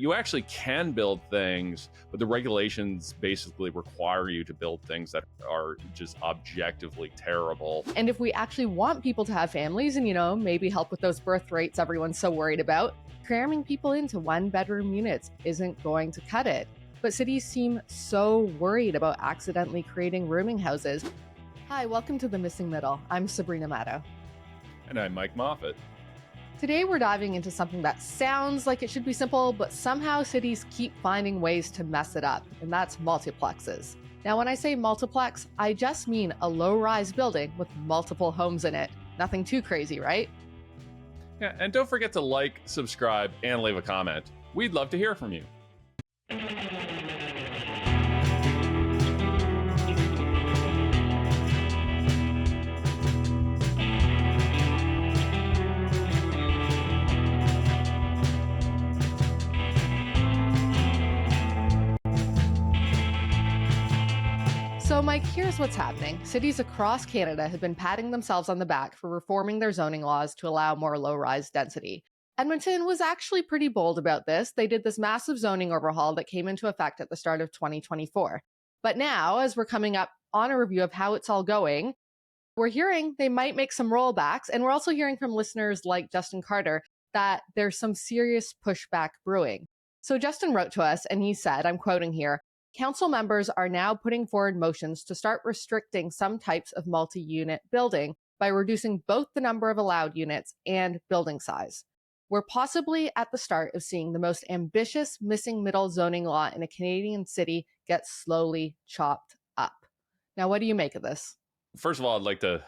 You actually can build things, but the regulations basically require you to build things that are just objectively terrible. And if we actually want people to have families and, maybe help with those birth rates everyone's so worried about, cramming people into one-bedroom units isn't going to cut it. But cities seem so worried about accidentally creating rooming houses. Hi, welcome to The Missing Middle. I'm Sabrina Maddeaux. And I'm Mike Moffatt. Today we're diving into something that sounds like it should be simple, but somehow cities keep finding ways to mess it up, and that's multiplexes. Now, when I say multiplex, I just mean a low-rise building with multiple homes in it. Nothing too crazy, right? Yeah, and don't forget to like, subscribe, and leave a comment. We'd love to hear from you. So, Mike, here's what's happening. Cities across Canada have been patting themselves on the back for reforming their zoning laws to allow more low-rise density. Edmonton was actually pretty bold about this. They did this massive zoning overhaul that came into effect at the start of 2024. But now, as we're coming up on a review of how it's all going, we're hearing they might make some rollbacks. And we're also hearing from listeners like Justin Carter that there's some serious pushback brewing. So Justin wrote to us and he said, I'm quoting here, "Council members are now putting forward motions to start restricting some types of multi-unit building by reducing both the number of allowed units and building size. We're possibly at the start of seeing the most ambitious missing middle zoning law in a Canadian city get slowly chopped up." Now, what do you make of this? First of all, I'd like to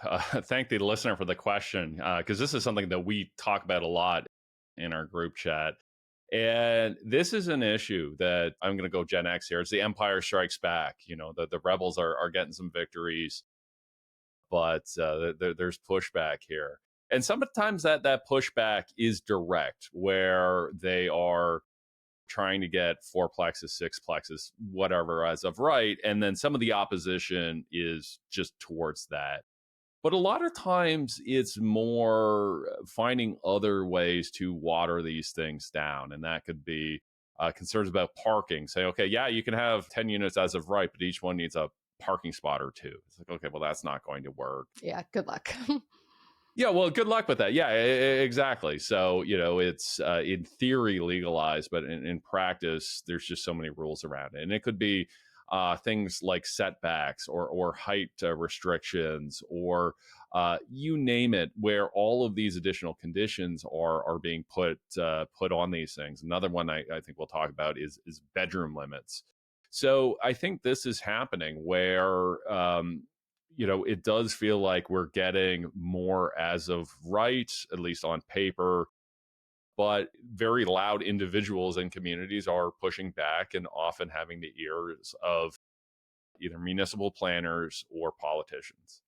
thank the listener for the question, because this is something that we talk about a lot in our group chat. And this is an issue that I'm going to go Gen X here. It's the Empire Strikes Back. The rebels are getting some victories, but there's pushback here. And sometimes that pushback is direct, where they are trying to get fourplexes, sixplexes, whatever as of right. And then some of the opposition is just towards that. But a lot of times it's more finding other ways to water these things down. And that could be concerns about parking. Say, okay, yeah, you can have 10 units as of right, but each one needs a parking spot or two. It's like, okay, well, that's not going to work. Yeah, good luck. Yeah, well, good luck with that. Yeah, exactly. So, it's in theory legalized, but in practice, there's just so many rules around it. And it could be things like setbacks or height restrictions or you name it, where all of these additional conditions are being put on these things. Another one I think we'll talk about is bedroom limits. So I think this is happening where it does feel like we're getting more as of right, at least on paper. But very loud individuals and communities are pushing back and often having the ears of either municipal planners or politicians.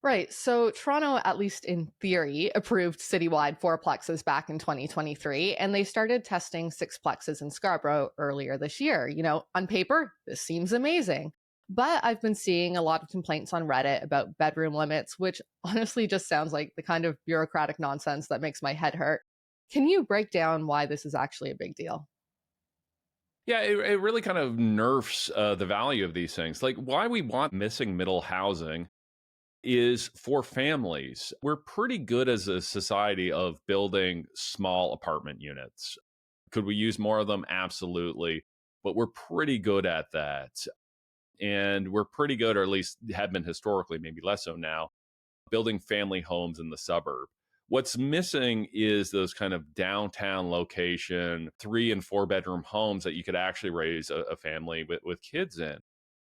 Right. So Toronto, at least in theory, approved citywide fourplexes back in 2023, and they started testing sixplexes in Scarborough earlier this year. On paper, this seems amazing. But I've been seeing a lot of complaints on Reddit about bedroom limits, which honestly just sounds like the kind of bureaucratic nonsense that makes my head hurt. Can you break down why this is actually a big deal? Yeah, it really kind of nerfs the value of these things. Like why we want missing middle housing is for families. We're pretty good as a society of building small apartment units. Could we use more of them? Absolutely. But we're pretty good at that. And we're pretty good, or at least have been historically, maybe less so now, building family homes in the suburb. What's missing is those kind of downtown location, 3 and 4 bedroom homes that you could actually raise a family with kids in.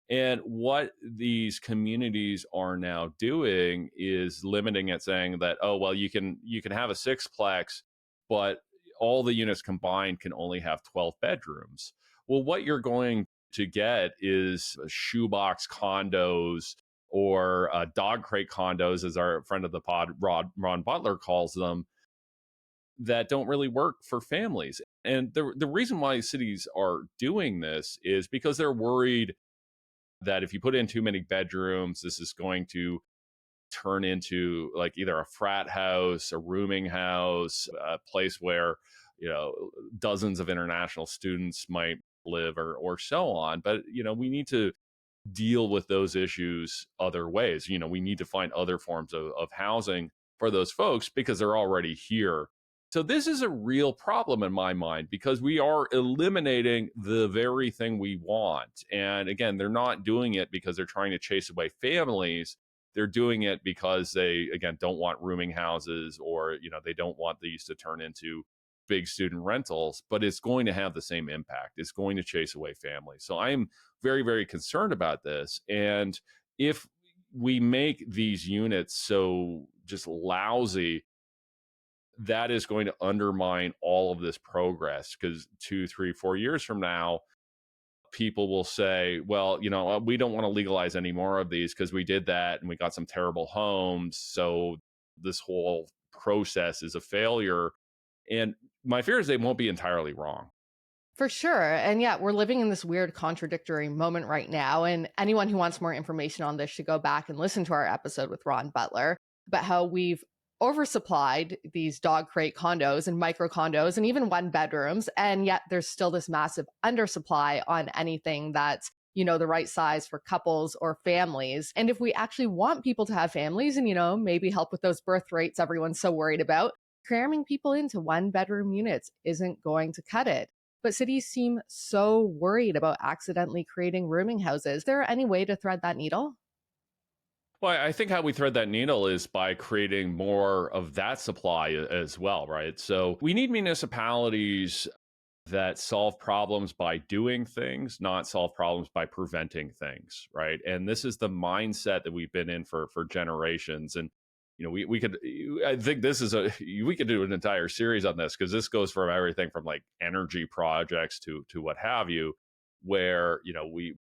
And what these communities are now doing is limiting it, saying that, oh, well, you can have a sixplex, but all the units combined can only have 12 bedrooms. Well, what you're going to get is shoebox condos or dog crate condos, as our friend of the pod, Ron Butler, calls them, that don't really work for families. And the reason why cities are doing this is because they're worried that if you put in too many bedrooms, this is going to turn into like either a frat house, a rooming house, a place where dozens of international students might live, or so on. But we need to deal with those issues other ways. We need to find other forms of housing for those folks because they're already here. So this is a real problem in my mind because we are eliminating the very thing we want. And again, they're not doing it because they're trying to chase away families. They're doing it because they, again, don't want rooming houses, or they don't want these to turn into big student rentals, but it's going to have the same impact. It's going to chase away families. So I'm very, very concerned about this. And if we make these units so just lousy, that is going to undermine all of this progress, because 2, 3, 4 years from now, people will say, well, we don't want to legalize any more of these because we did that and we got some terrible homes. So this whole process is a failure. And my fear is they won't be entirely wrong. For sure. And yeah, we're living in this weird contradictory moment right now. And anyone who wants more information on this should go back and listen to our episode with Ron Butler about how we've oversupplied these dog crate condos and micro condos and even one bedrooms. And yet there's still this massive undersupply on anything that's, the right size for couples or families. And if we actually want people to have families and, maybe help with those birth rates everyone's so worried about, cramming people into one bedroom units isn't going to cut it. But cities seem so worried about accidentally creating rooming houses. Is there any way to thread that needle? Well, I think how we thread that needle is by creating more of that supply as well, right? So we need municipalities that solve problems by doing things, not solve problems by preventing things, right? And this is the mindset that we've been in for generations. And we could, I think this is we could do an entire series on this, because this goes from everything from like energy projects to what have you, where we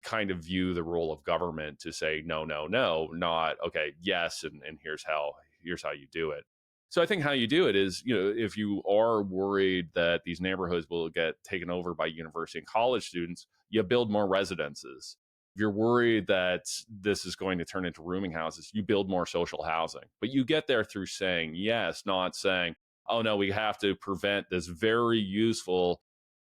kind of view the role of government to say no, no, no, not okay, yes, and here's how you do it. So I think how you do it is, if you are worried that these neighborhoods will get taken over by university and college students, you build more residences. If you're worried that this is going to turn into rooming houses, you build more social housing. But you get there through saying yes, not saying, oh no, we have to prevent this very useful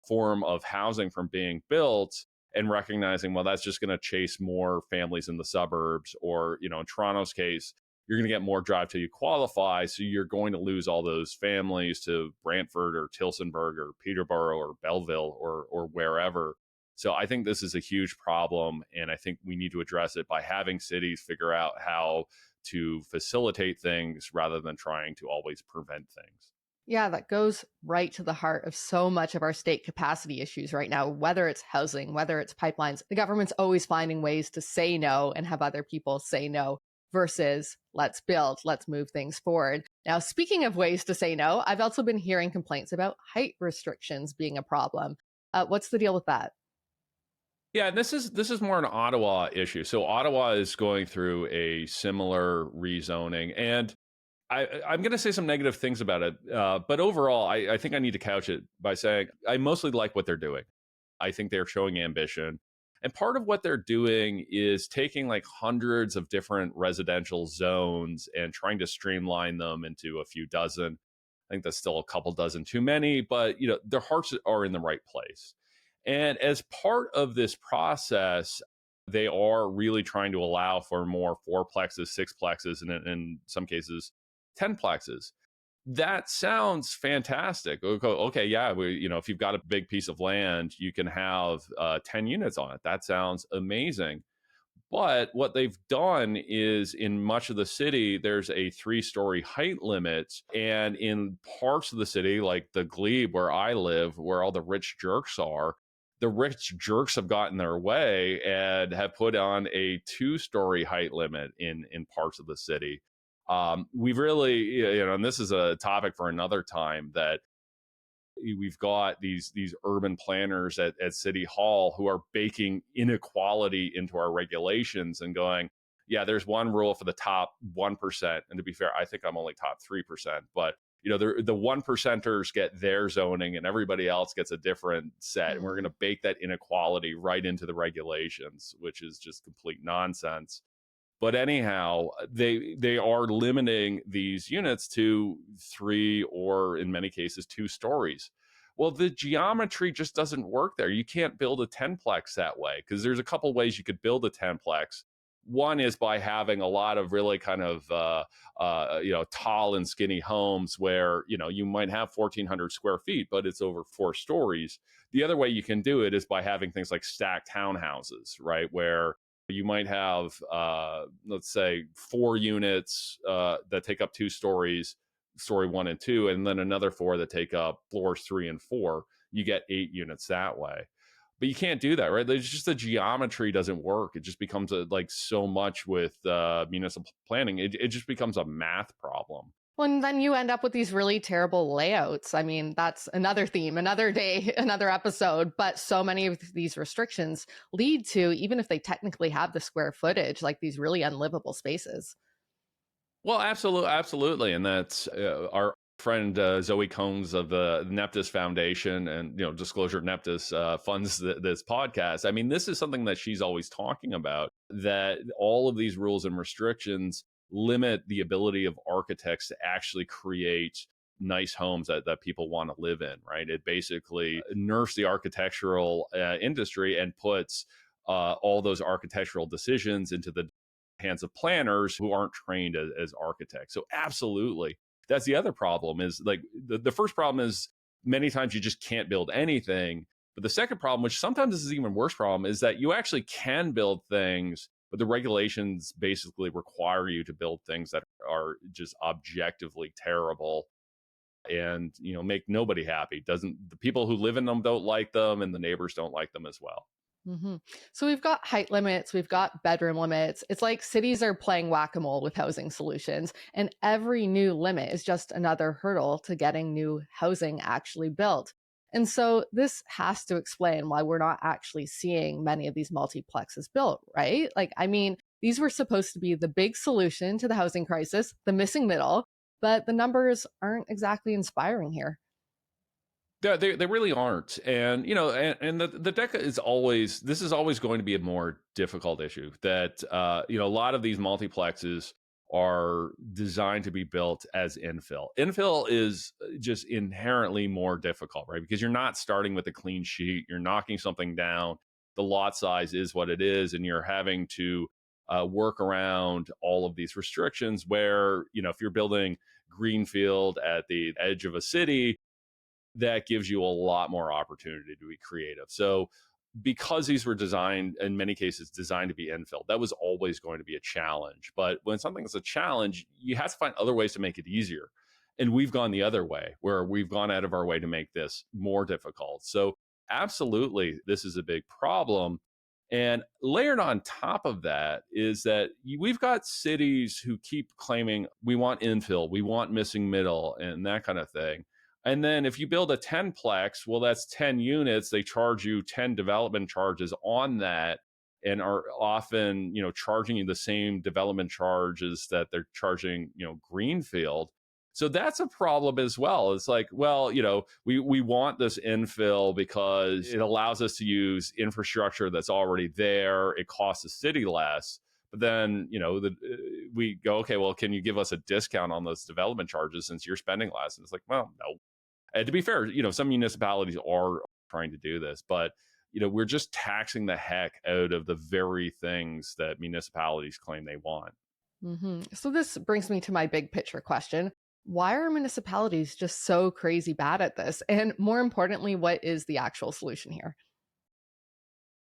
form of housing from being built, and recognizing, well, that's just going to chase more families in the suburbs, or, in Toronto's case, you're going to get more drive till you qualify. So you're going to lose all those families to Brantford or Tillsonburg or Peterborough or Belleville or wherever. So I think this is a huge problem. And I think we need to address it by having cities figure out how to facilitate things rather than trying to always prevent things. Yeah, that goes right to the heart of so much of our state capacity issues right now, whether it's housing, whether it's pipelines. The government's always finding ways to say no and have other people say no versus let's build, let's move things forward. Now, speaking of ways to say no, I've also been hearing complaints about height restrictions being a problem. What's the deal with that? Yeah, and this is more an Ottawa issue. So Ottawa is going through a similar rezoning, and I'm going to say some negative things about it. But overall, I think I need to couch it by saying I mostly like what they're doing. I think they're showing ambition. And part of what they're doing is taking like hundreds of different residential zones and trying to streamline them into a few dozen. I think that's still a couple dozen too many, but their hearts are in the right place. And as part of this process, they are really trying to allow for more fourplexes, sixplexes, and in some cases, 10plexes. That sounds fantastic. Okay, yeah, if you've got a big piece of land, you can have 10 units on it. That sounds amazing. But what they've done is, in much of the city, there's a 3-story height limit. And in parts of the city, like the Glebe where I live, where all the rich jerks are, the rich jerks have gotten their way and have put on a 2-story height limit in parts of the city. We've really, and this is a topic for another time, that we've got these urban planners at City Hall who are baking inequality into our regulations and going, yeah, there's one rule for the top 1%. And to be fair, I think I'm only top 3%, but the 1%ers get their zoning and everybody else gets a different set. And we're going to bake that inequality right into the regulations, which is just complete nonsense. But anyhow, they are limiting these units to 3 or in many cases 2 stories. Well, the geometry just doesn't work there. You can't build a 10-plex that way because there's a couple ways you could build a 10-plex. One is by having a lot of really kind of tall and skinny homes where you might have 1,400 square feet, but it's over 4 stories. The other way you can do it is by having things like stacked townhouses, right? Where you might have, let's say, 4 units that take up 2 stories, story 1 and 2, and then another 4 that take up floors 3 and 4. You get 8 units that way. But you can't do that, right? There's just the geometry doesn't work. It just becomes like so much with municipal planning. It just becomes a math problem. Well, and then you end up with these really terrible layouts. I mean, that's another theme, another day, another episode. But so many of these restrictions lead to, even if they technically have the square footage, like these really unlivable spaces. Well, absolutely, and that's our friend Zoe Combs of the Neptis Foundation, and disclosure, Neptis funds this podcast. I mean, this is something that she's always talking about, that all of these rules and restrictions limit the ability of architects to actually create nice homes that people want to live in, right? It basically nerfs the architectural industry and puts all those architectural decisions into the hands of planners who aren't trained as architects. So absolutely. That's the other problem is like the first problem is many times you just can't build anything. But the second problem, which sometimes is an even worse problem, is that you actually can build things, but the regulations basically require you to build things that are just objectively terrible and make nobody happy. Doesn't The people who live in them don't like them, and the neighbors don't like them as well. So we've got height limits, we've got bedroom limits. It's like cities are playing whack a mole with housing solutions, and every new limit is just another hurdle to getting new housing actually built. And so this has to explain why we're not actually seeing many of these multiplexes built, right? Like, I mean, these were supposed to be the big solution to the housing crisis, the missing middle, but the numbers aren't exactly inspiring here. They really aren't, and and the DECA is always this is always going to be a more difficult issue. That a lot of these multiplexes are designed to be built as infill. Infill is just inherently more difficult, right? Because you're not starting with a clean sheet. You're knocking something down. The lot size is what it is, and you're having to work around all of these restrictions. Where if you're building greenfield at the edge of a city, that gives you a lot more opportunity to be creative. So because these were designed, in many cases, designed to be infill, that was always going to be a challenge. But when something is a challenge, you have to find other ways to make it easier. And we've gone the other way, where we've gone out of our way to make this more difficult. So absolutely, this is a big problem. And layered on top of that is that we've got cities who keep claiming we want infill, we want missing middle, and that kind of thing. And then if you build a 10-plex, well, that's 10 units. They charge you 10 development charges on that, and are often, charging you the same development charges that they're charging, greenfield. So that's a problem as well. It's like, well, we want this infill because it allows us to use infrastructure that's already there. It costs the city less. But then, we go, okay, well, can you give us a discount on those development charges since you're spending less? And it's like, well, no. And to be fair, some municipalities are trying to do this, but we're just taxing the heck out of the very things that municipalities claim they want. So this brings me to my big picture question. Why are municipalities just so crazy bad at this? And more importantly, what is the actual solution here?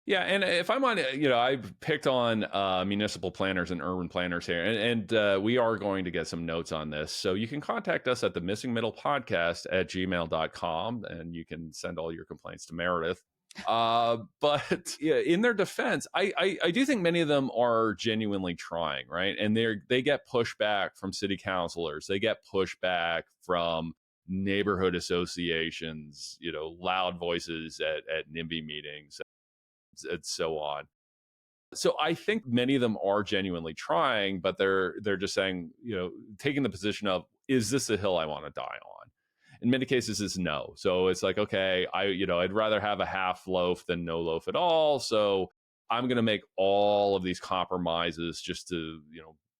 Yeah, and if I'm on, I've picked on municipal planners and urban planners here, and we are going to get some notes on this. So you can contact us at the missing middle podcast at gmail.com, and you can send all your complaints to Meredith. But yeah, in their defense, I do think many of them are genuinely trying, right? And they get pushback from city councilors, they get pushback from neighborhood associations, loud voices at NIMBY meetings and so on. So I think many of them are genuinely trying, but they're just saying, taking the position of, is this a hill I want to die on? In many cases, it's no. So it's like, okay, I'd rather have a half loaf than no loaf at all. So I'm going to make all of these compromises just to,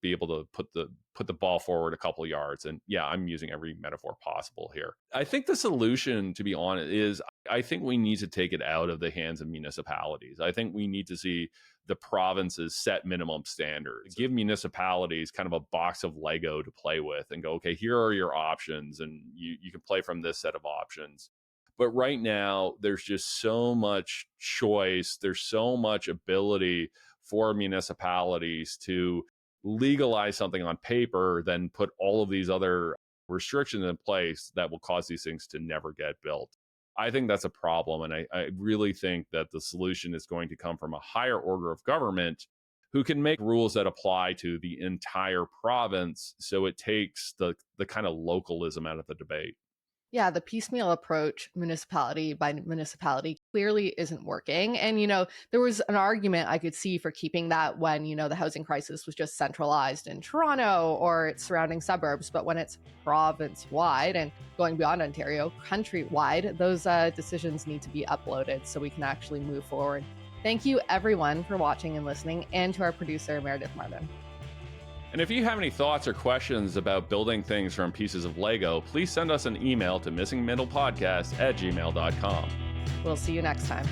be able to put the ball forward a couple of yards. And yeah, I'm using every metaphor possible here. I think the solution, to be honest, is I think we need to take it out of the hands of municipalities. I think we need to see the provinces set minimum standards, give municipalities kind of a box of Lego to play with and go, okay, here are your options, and you can play from this set of options. But right now, there's just so much choice. There's so much ability for municipalities to legalize something on paper, then put all of these other restrictions in place that will cause these things to never get built. I think that's a problem. And I really think that the solution is going to come from a higher order of government who can make rules that apply to the entire province. So it takes the kind of localism out of the debate. Yeah, the piecemeal approach, municipality by municipality, clearly isn't working. And, there was an argument I could see for keeping that when, the housing crisis was just centralized in Toronto or its surrounding suburbs. But when it's province wide and going beyond Ontario, countrywide, those decisions need to be uploaded so we can actually move forward. Thank you, everyone, for watching and listening, and to our producer, Meredith Martin. And if you have any thoughts or questions about building things from pieces of Lego, please send us an email to missingmiddlepodcast@gmail.com. We'll see you next time.